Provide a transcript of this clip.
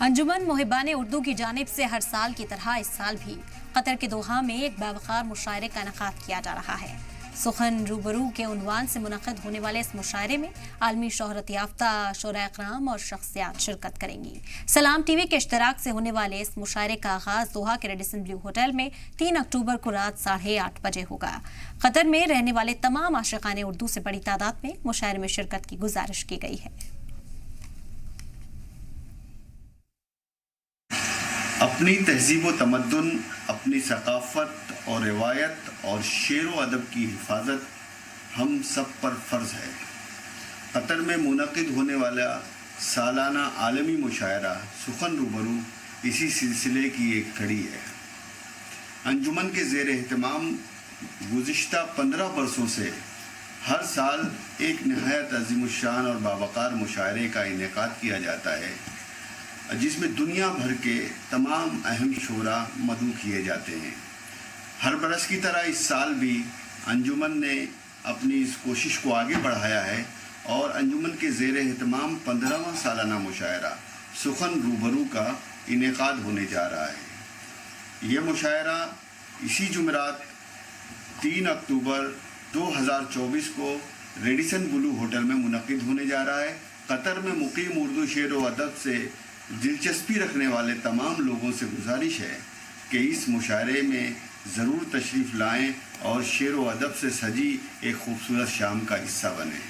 انجمن محبان اردو کی جانب سے ہر سال کی طرح اس سال بھی قطر کے دوحہ میں ایک باوقار مشاعرے کا انعقاد کیا جا رہا ہے۔ سخن روبرو کے عنوان سے منعقد ہونے والے اس مشاعرے میں عالمی شہرت یافتہ شعراء کرام اور شخصیات شرکت کریں گی۔ سلام ٹی وی کے اشتراک سے ہونے والے اس مشاعرے کا آغاز دوحہ کے ریڈیسن بلیو ہوٹل میں 3 اکتوبر کو رات 8:30 بجے ہوگا۔ قطر میں رہنے والے تمام عاشقان اردو سے بڑی تعداد میں مشاعرے میں شرکت کی گزارش کی گئی ہے۔ اپنی تہذیب و تمدن، اپنی ثقافت اور روایت اور شعر و ادب کی حفاظت ہم سب پر فرض ہے۔ قطر میں منعقد ہونے والا سالانہ عالمی مشاعرہ سخن روبرو اسی سلسلے کی ایک کڑی ہے۔ انجمن کے زیر اہتمام گزشتہ 15 برسوں سے ہر سال ایک نہایت عظیم الشان اور باوقار مشاعرے کا انعقاد کیا جاتا ہے، جس میں دنیا بھر کے تمام اہم شعراء مدعو کیے جاتے ہیں۔ ہر برس کی طرح اس سال بھی انجمن نے اپنی اس کوشش کو آگے بڑھایا ہے اور انجمن کے زیر اہتمام 15واں سالانہ مشاعرہ سخن روبرو کا انعقاد ہونے جا رہا ہے۔ یہ مشاعرہ اسی جمعرات 3 اکتوبر 2024 کو ریڈیسن بلو ہوٹل میں منعقد ہونے جا رہا ہے۔ قطر میں مقیم اردو شعر و ادب سے دلچسپی رکھنے والے تمام لوگوں سے گزارش ہے کہ اس مشاعرے میں ضرور تشریف لائیں اور شعر و ادب سے سجی ایک خوبصورت شام کا حصہ بنیں۔